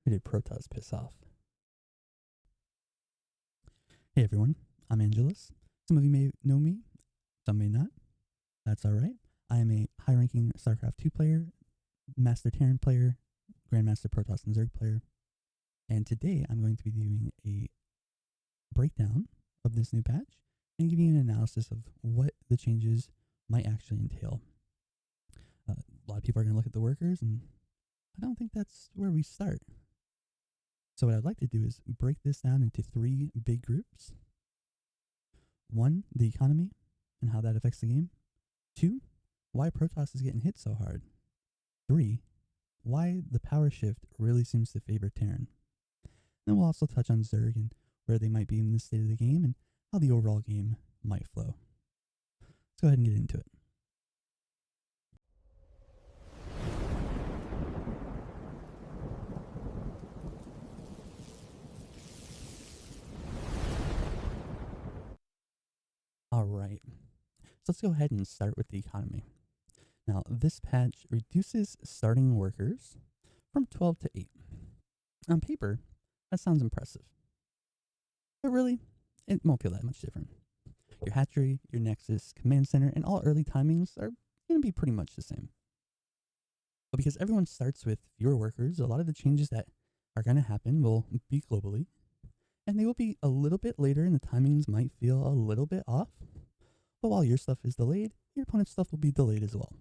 Who did Protoss piss off? Hey everyone, I'm Angelus. Some of you may know me, some may not. That's alright. I am a high-ranking Starcraft 2 player, Master Terran player, Grandmaster Protoss and Zerg player, and today I'm going to be doing a breakdown of this new patch and giving you an analysis of what the changes might actually entail. A lot of people are going to look at the workers, and I don't think that's where we start. So what I'd like to do is break this down into 3 big groups. 1, the economy and how that affects the game. 2, why Protoss is getting hit so hard. 3, why the power shift really seems to favor Terran. Then we'll also touch on Zerg and where they might be in the state of the game and how the overall game might flow. Let's go ahead and get into it. Alright, so let's go ahead and start with the economy. Now, this patch reduces starting workers from 12 to 8. On paper, that sounds impressive. But really, it won't feel that much different. Your hatchery, your nexus, command center, and all early timings are going to be pretty much the same. But because everyone starts with fewer workers, a lot of the changes that are going to happen will be globally. And they will be a little bit later, and the timings might feel a little bit off. But while your stuff is delayed, your opponent's stuff will be delayed as well.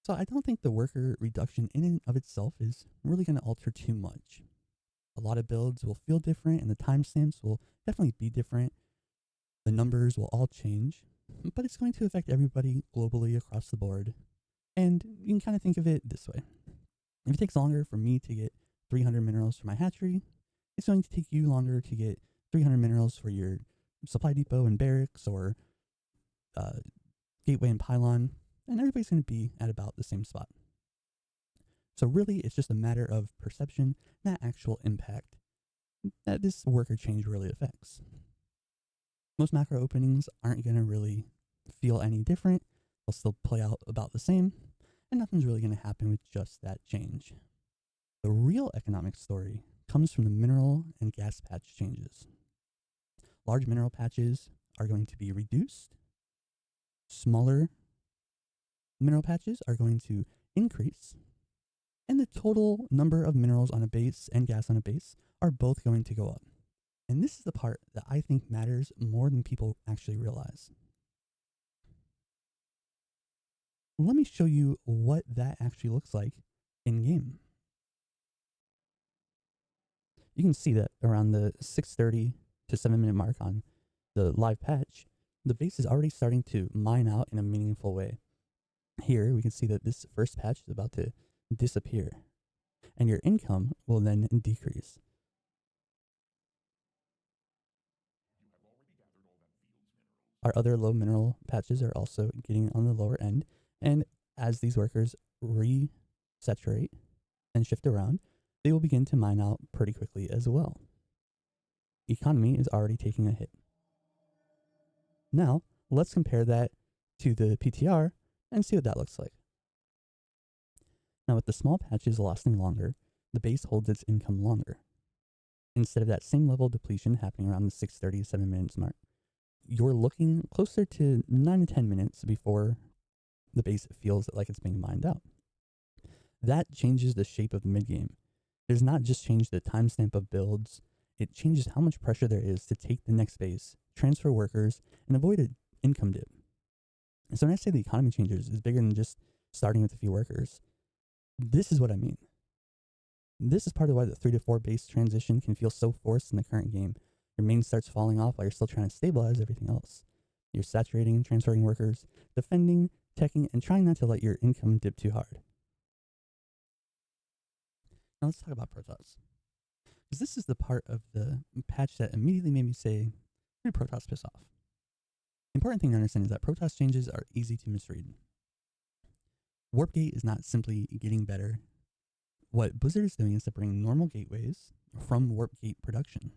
So I don't think the worker reduction in and of itself is really going to alter too much. A lot of builds will feel different, and the timestamps will definitely be different. The numbers will all change, but it's going to affect everybody globally across the board. And you can kind of think of it this way. If it takes longer for me to get 300 minerals for my hatchery, it's going to take you longer to get 300 minerals for your supply depot and barracks or gateway and pylon, and everybody's going to be at about the same spot. So really, it's just a matter of perception, not actual impact that this worker change really affects. Most macro openings aren't going to really feel any different. They'll still play out about the same, and nothing's really going to happen with just that change. The real economic story comes from the mineral and gas patch changes. Large mineral patches are going to be reduced. Smaller mineral patches are going to increase. And the total number of minerals on a base and gas on a base are both going to go up. And this is the part that I think matters more than people actually realize. Let me show you what that actually looks like in game. You can see that around the 6:30 to 7-minute mark on the live patch, the base is already starting to mine out in a meaningful way. Here we can see that this first patch is about to disappear, and your income will then decrease. Our other low mineral patches are also getting on the lower end, and as these workers resaturate and shift around, they will begin to mine out pretty quickly as well. Economy is already taking a hit. Now, let's compare that to the PTR and see what that looks like. Now, with the small patches lasting longer, the base holds its income longer. Instead of that same level of depletion happening around the 6:30 to 7 minutes mark, you're looking closer to 9 to 10 minutes before the base feels like it's being mined out. That changes the shape of the mid-game. It does not just change the timestamp of builds, it changes how much pressure there is to take the next base, transfer workers, and avoid an income dip. And so when I say the economy changes is bigger than just starting with a few workers, this is what I mean. This is part of why the 3 to 4 base transition can feel so forced in the current game. Your main starts falling off while you're still trying to stabilize everything else. You're saturating, transferring workers, defending, teching, and trying not to let your income dip too hard. Now let's talk about Protoss, because this is the part of the patch that immediately made me say, where did Protoss piss off? The important thing to understand is that Protoss changes are easy to misread. Warp gate is not simply getting better. What Blizzard is doing is to bring normal gateways from warp gate production.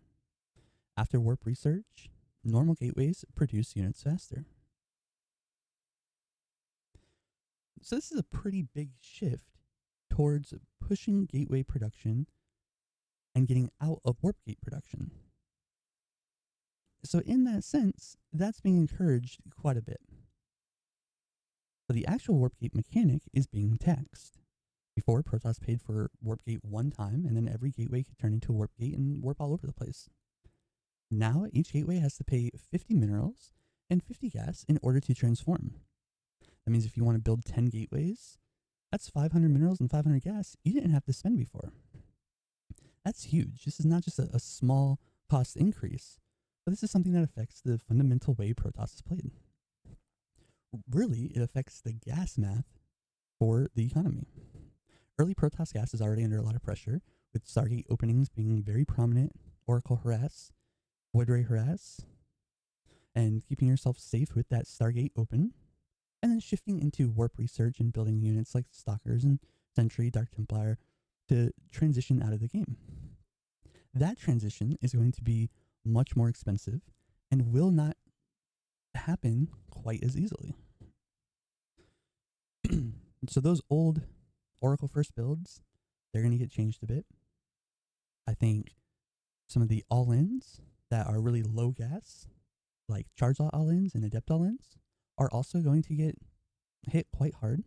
After warp research, normal gateways produce units faster. So this is a pretty big shift towards pushing gateway production and getting out of warp gate production. So in that sense, that's being encouraged quite a bit. But the actual warp gate mechanic is being taxed. Before, Protoss paid for warp gate one time, and then every gateway could turn into a warp gate and warp all over the place. Now, each gateway has to pay 50 minerals and 50 gas in order to transform. That means if you want to build 10 gateways, that's 500 minerals and 500 gas you didn't have to spend before. That's huge. This is not just a small cost increase, but this is something that affects the fundamental way Protoss is played. Really, it affects the gas math for the economy. Early Protoss gas is already under a lot of pressure, with Stargate openings being very prominent, Oracle harass, Void Ray harass, and keeping yourself safe with that Stargate open, and then shifting into warp research and building units like Stalkers and Sentry, Dark Templar to transition out of the game. That transition is going to be much more expensive and will not happen quite as easily. So those old Oracle first builds, they're going to get changed a bit. I think some of the all-ins that are really low gas, like Charge Lot all-ins and Adept all-ins, are also going to get hit quite hard,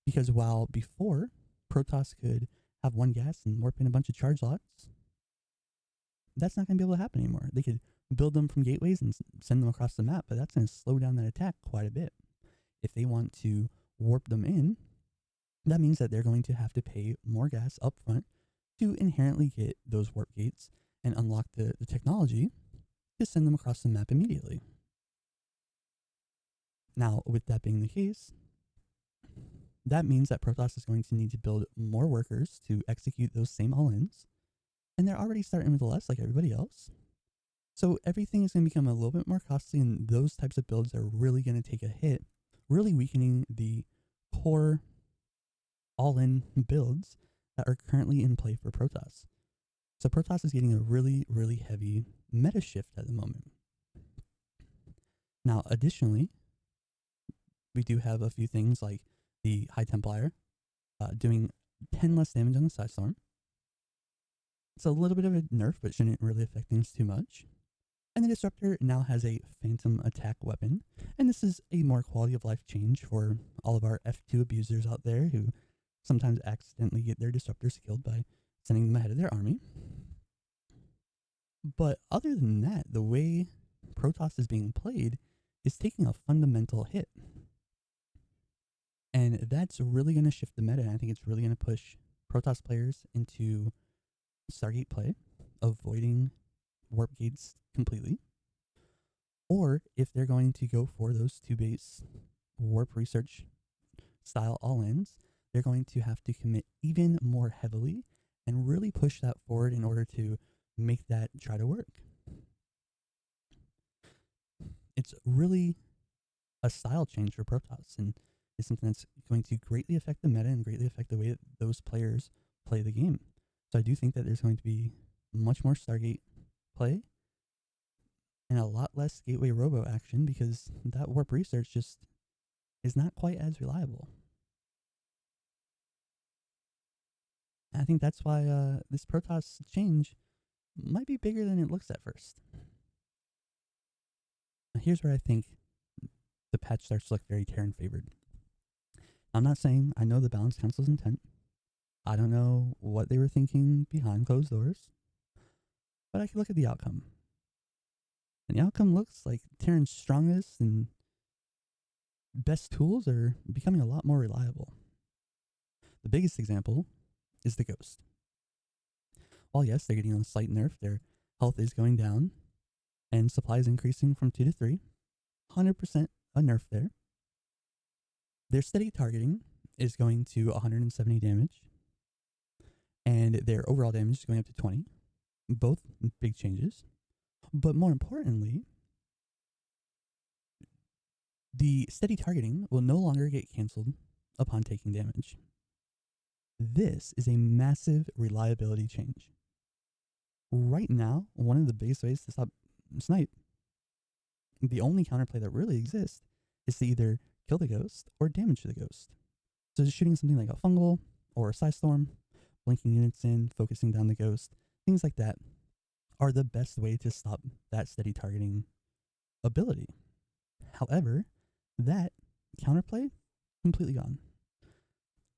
because while before Protoss could have one gas and warp in a bunch of Charge Lots, that's not going to be able to happen anymore. They could build them from gateways and send them across the map, but that's going to slow down that attack quite a bit. If they want to warp them in, that means that they're going to have to pay more gas up front to inherently get those warp gates and unlock the technology to send them across the map immediately. Now, with that being the case, that means that Protoss is going to need to build more workers to execute those same all-ins, and they're already starting with less like everybody else. So everything is going to become a little bit more costly, and those types of builds are really going to take a hit, really weakening the core all-in builds that are currently in play for Protoss. So Protoss is getting a really, really heavy meta shift at the moment. Now, additionally, we do have a few things like the High Templar doing 10 less damage on the Side Storm. It's a little bit of a nerf, but shouldn't really affect things too much. And the Disruptor now has a Phantom attack weapon, and this is a more quality of life change for all of our F2 abusers out there who sometimes accidentally get their Disruptors killed by sending them ahead of their army. But other than that, the way Protoss is being played is taking a fundamental hit. And that's really going to shift the meta, and I think it's really going to push Protoss players into Stargate play, avoiding warp gates completely. Or if they're going to go for those 2-base warp research style all-ins, they're going to have to commit even more heavily and really push that forward in order to make that try to work. It's really a style change for Protoss, and is something that's going to greatly affect the meta and greatly affect the way that those players play the game. So I do think that there's going to be much more Stargate play and a lot less Gateway Robo action, because that warp research just is not quite as reliable. I think that's why this Protoss change might be bigger than it looks at first. Now here's where I think the patch starts to look very Terran favored. I'm not saying I know the Balance Council's intent. I don't know what they were thinking behind closed doors, but I can look at the outcome. And the outcome looks like Terran's strongest and best tools are becoming a lot more reliable. The biggest example is the Ghost. While yes, they're getting a slight nerf, their health is going down, and supply is increasing from 2 to 3. 100% a nerf there. Their steady targeting is going to 170 damage, and their overall damage is going up to 20. Both big changes. But more importantly, the steady targeting will no longer get canceled upon taking damage. This is a massive reliability change. Right now, one of the biggest ways to stop snipe, the only counterplay that really exists, is to either kill the Ghost or damage the Ghost. So just shooting something like a Fungal or a Psystorm blinking units in, focusing down the ghost, things like that are the best way to stop that steady targeting ability. However, that counterplay, completely gone.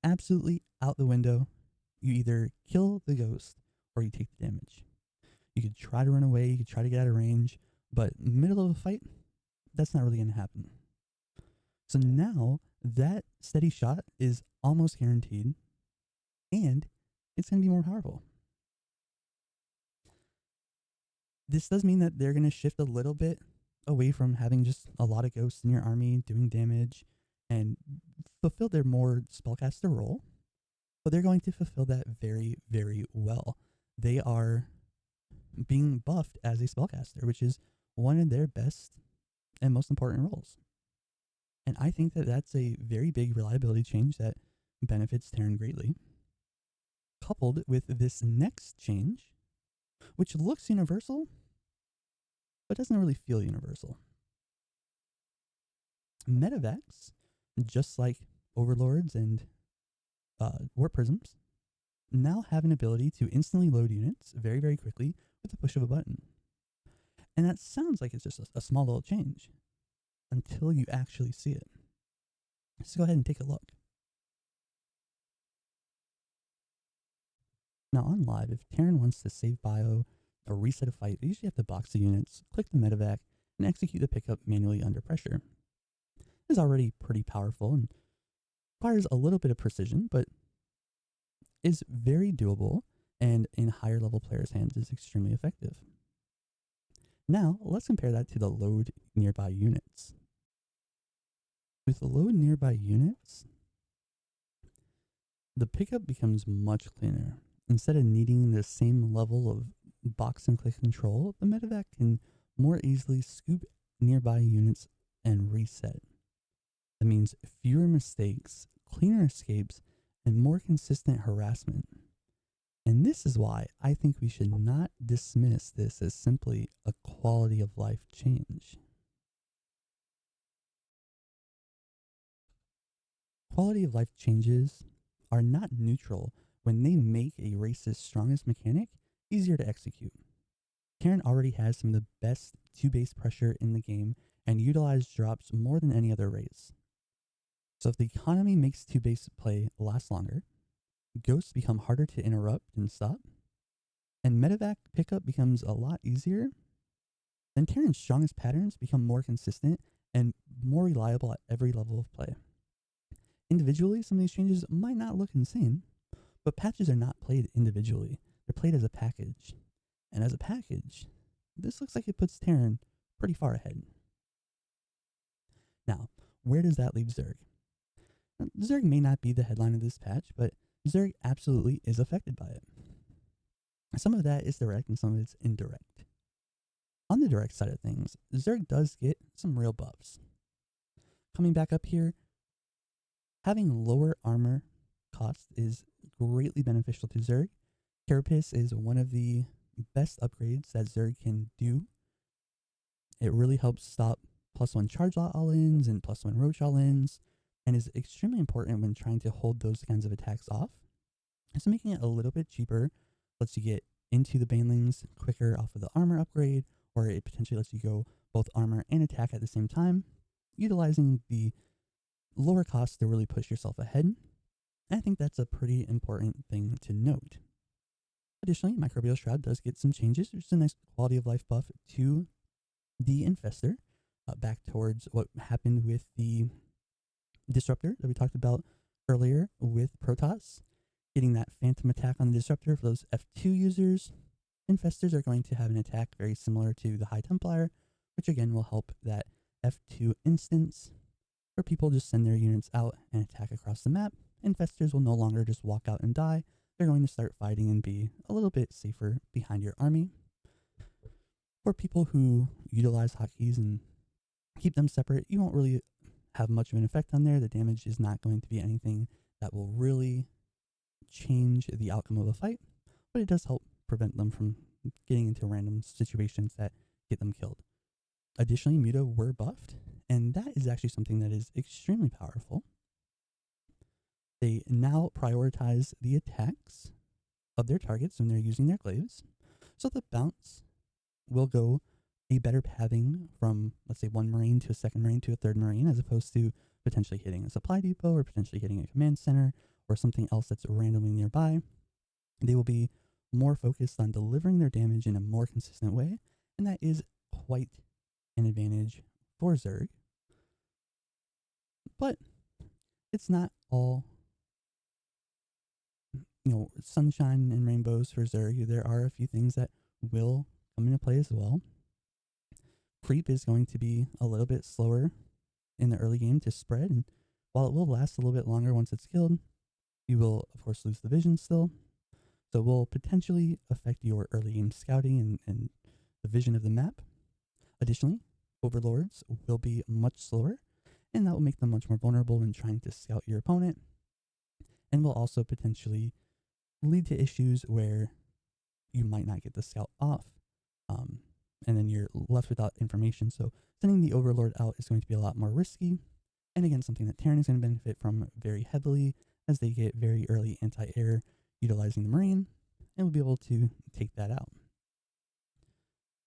Absolutely out the window. You either kill the ghost or you take the damage. You could try to run away, you could try to get out of range, but middle of a fight, that's not really going to happen. So now that steady shot is almost guaranteed, and it's going to be more powerful. This does mean that they're going to shift a little bit away from having just a lot of ghosts in your army doing damage and fulfill their more spellcaster role, but they're going to fulfill that very, very well. They are being buffed as a spellcaster, which is one of their best and most important roles. And I think that that's a very big reliability change that benefits Terran greatly. Coupled with this next change, which looks universal, but doesn't really feel universal. Medivacs, just like Overlords and Warp Prisms, now have an ability to instantly load units very, very quickly with the push of a button. And that sounds like it's just a small little change until you actually see it. Let's go ahead and take a look. Now on live, if Terran wants to save bio or reset a fight, they usually have to box the units, click the Medivac, and execute the pickup manually under pressure. This is already pretty powerful and requires a little bit of precision, but is very doable and in higher level players' hands is extremely effective. Now, let's compare that to the load nearby units. With the load nearby units, the pickup becomes much cleaner. Instead of needing the same level of box and click control, the Medivac can more easily scoop nearby units and reset. That means fewer mistakes, cleaner escapes, and more consistent harassment. And this is why I think we should not dismiss this as simply a quality of life change. Quality of life changes are not neutral when they make a race's strongest mechanic easier to execute. Terran already has some of the best 2-base pressure in the game and utilized drops more than any other race. So if the economy makes 2-base play last longer, ghosts become harder to interrupt and stop, and Medivac pickup becomes a lot easier, then Terran's strongest patterns become more consistent and more reliable at every level of play. Individually, some of these changes might not look insane, but patches are not played individually. They're played as a package. And as a package, this looks like it puts Terran pretty far ahead. Now, where does that leave Zerg? Zerg may not be the headline of this patch, but Zerg absolutely is affected by it. Some of that is direct and some of it's indirect. On the direct side of things, Zerg does get some real buffs. Coming back up here, having lower armor cost is greatly beneficial to Zerg. Carapace is one of the best upgrades that Zerg can do. It really helps stop +1 charge lot all-ins and +1 roach all-ins, and is extremely important when trying to hold those kinds of attacks off. So making it a little bit cheaper lets you get into the banelings quicker off of the armor upgrade, or it potentially lets you go both armor and attack at the same time, utilizing the lower cost to really push yourself ahead. And I think that's a pretty important thing to note. Additionally, Microbial Shroud does get some changes, which is a nice quality of life buff to the Infestor, back towards what happened with the Disruptor that we talked about earlier with Protoss. Getting that Phantom attack on the Disruptor for those F2 users. Infestors are going to have an attack very similar to the High Templar, which again will help that F2 instance where people just send their units out and attack across the map. Infestors will no longer just walk out and die. They're going to start fighting and be a little bit safer behind your army. For people who utilize hotkeys and keep them separate, you won't really have much of an effect on there. The damage is not going to be anything that will really change the outcome of a fight, but it does help prevent them from getting into random situations that get them killed. Additionally, Muta were buffed, and that is actually something that is extremely powerful. They now prioritize the attacks of their targets when they're using their glaives. So the bounce will go a better pathing from, let's say, one Marine to a second Marine to a third Marine, as opposed to potentially hitting a supply depot or potentially hitting a command center or something else that's randomly nearby. They will be more focused on delivering their damage in a more consistent way, and that is quite an advantage for Zerg. But it's not all, sunshine and rainbows for Zerg. There are a few things that will come into play as well. Creep is going to be a little bit slower in the early game to spread, and while it will last a little bit longer once it's killed, you will, of course, lose the vision still. So it will potentially affect your early game scouting and the vision of the map. Additionally, overlords will be much slower, and that will make them much more vulnerable when trying to scout your opponent, and will also potentially lead to issues where you might not get the scout off, and then you're left without information. So sending the overlord out is going to be a lot more risky, and again, something that Terran is going to benefit from very heavily, as they get very early anti-air utilizing the Marine, and will be able to take that out.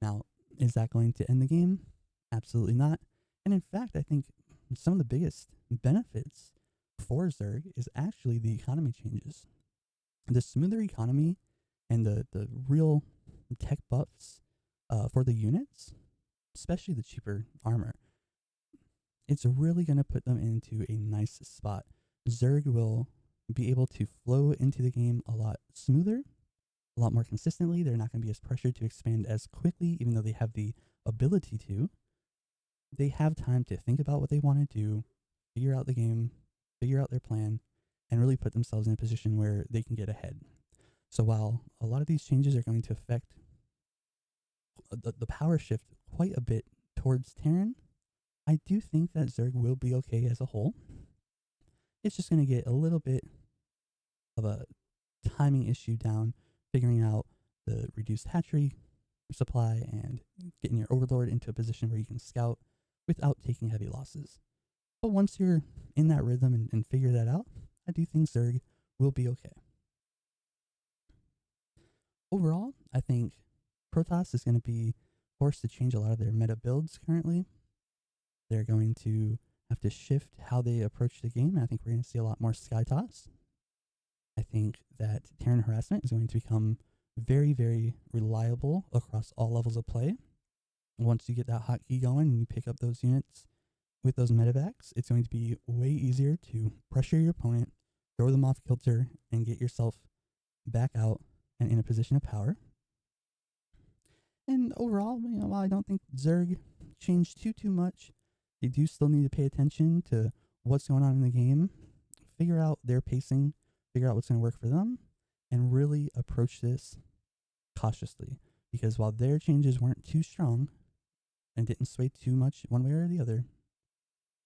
Now, is that going to end the game? Absolutely not. And in fact, I think some of the biggest benefits for Zerg is actually the economy changes. The smoother economy and the real tech buffs for the units, especially the cheaper armor, it's really going to put them into a nice spot. Zerg will be able to flow into the game a lot smoother, a lot more consistently. They're not going to be as pressured to expand as quickly, even though they have the ability to. They have time to think about what they want to do, figure out the game, figure out their plan, and really put themselves in a position where they can get ahead. So while a lot of these changes are going to affect the power shift quite a bit towards Terran, I do think that Zerg will be okay as a whole. It's just going to get a little bit of a timing issue down, figuring out the reduced hatchery supply and getting your overlord into a position where you can scout without taking heavy losses. But once you're in that rhythm and figure that out, I do think Zerg will be okay. Overall, I think Protoss is going to be forced to change a lot of their meta builds currently. They're going to have to shift how they approach the game, and I think we're going to see a lot more Sky Toss. I think that Terran Harassment is going to become very, very reliable across all levels of play. Once you get that hotkey going and you pick up those units with those Medivacs, it's going to be way easier to pressure your opponent, throw them off kilter, and get yourself back out and in a position of power. And overall, while I don't think Zerg changed too much, they do still need to pay attention to what's going on in the game, figure out their pacing, figure out what's going to work for them, and really approach this cautiously. Because while their changes weren't too strong and didn't sway too much one way or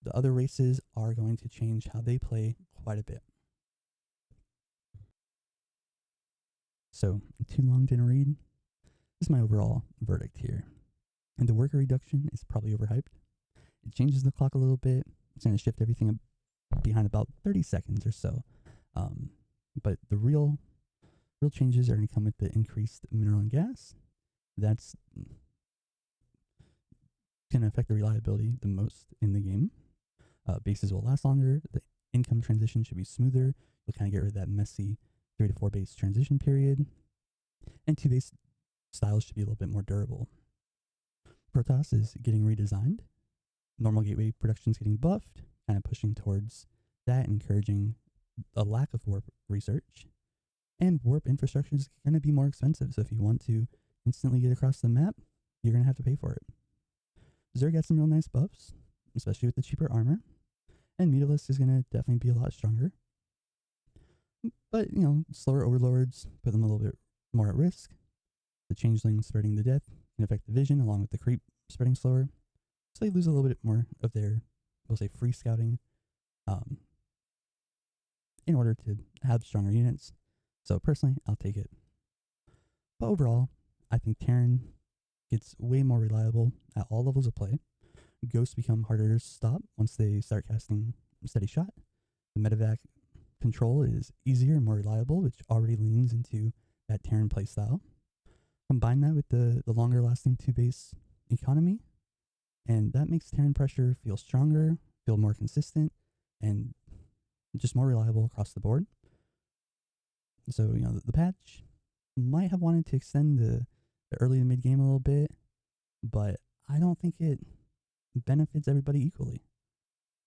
the other races are going to change how they play quite a bit. So, too long didn't read? This is my overall verdict here. And the worker reduction is probably overhyped. It changes the clock a little bit. It's going to shift everything behind about 30 seconds or so. But the real changes are going to come with the increased mineral and gas. That's going to affect the reliability the most in the game. Bases will last longer. The income transition should be smoother. You'll kind of get rid of that messy 3 to 4 base transition period. And 2 base styles should be a little bit more durable. Protoss is getting redesigned. Normal gateway production is getting buffed, kind of pushing towards that, encouraging a lack of warp research. And warp infrastructure is going to be more expensive, so if you want to instantly get across the map, you're going to have to pay for it. Zerg got some real nice buffs, especially with the cheaper armor, and Mutalisk is going to definitely be a lot stronger. But, slower overlords put them a little bit more at risk. The changeling spreading the death can affect the vision, along with the creep spreading slower. So they lose a little bit more of their, we'll say, free scouting in order to have stronger units. So personally, I'll take it. But overall, I think Terran gets way more reliable at all levels of play. Ghosts become harder to stop once they start casting Steady Shot. The Medivac control is easier and more reliable, which already leans into that Terran playstyle. Combine that with the longer lasting 2-base economy, and that makes Terran pressure feel stronger, feel more consistent, and just more reliable across the board. So, the patch might have wanted to extend the early to mid game a little bit, but I don't think it benefits everybody equally.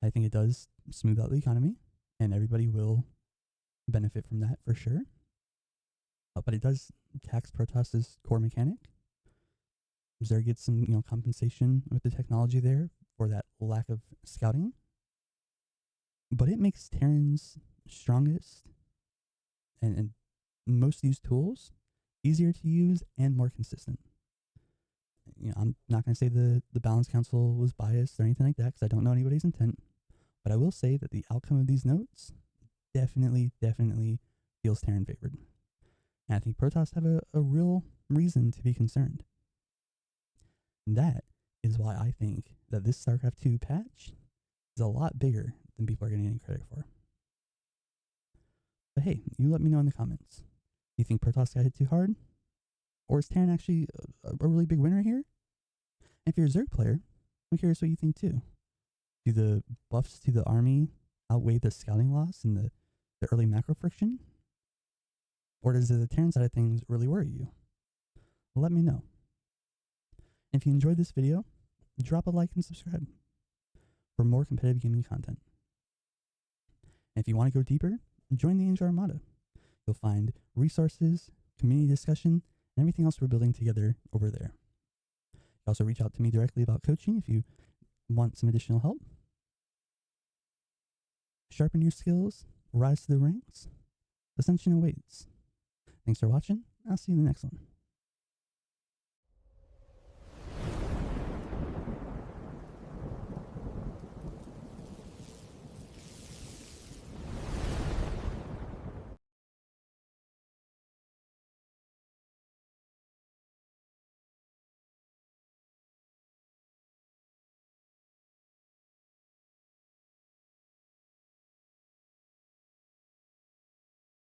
I think it does smooth out the economy, and everybody will benefit from that for sure. But it does tax Protoss's core mechanic. Zerg gets some, compensation with the technology there for that lack of scouting. But it makes Terran's strongest and most used tools easier to use and more consistent. I'm not going to say the balance council was biased or anything like that, because I don't know anybody's intent. But I will say that the outcome of these notes definitely feels Terran favored. And I think Protoss have a real reason to be concerned. And that is why I think that this StarCraft 2 patch is a lot bigger than people are getting any credit for. But hey, you let me know in the comments. Do you think Protoss got hit too hard? Or is Terran actually a really big winner here? And if you're a Zerg player, I'm curious what you think too. Do the buffs to the army outweigh the scouting loss and the early macro friction? Or does the Terran side of things really worry you? Let me know. If you enjoyed this video, drop a like and subscribe for more competitive gaming content. And if you want to go deeper, join the Angel Armada. You'll find resources, community discussion, and everything else we're building together over there. You can also reach out to me directly about coaching if you want some additional help. Sharpen your skills, rise to the ranks. Ascension awaits. Thanks for watching. I'll see you in the next one.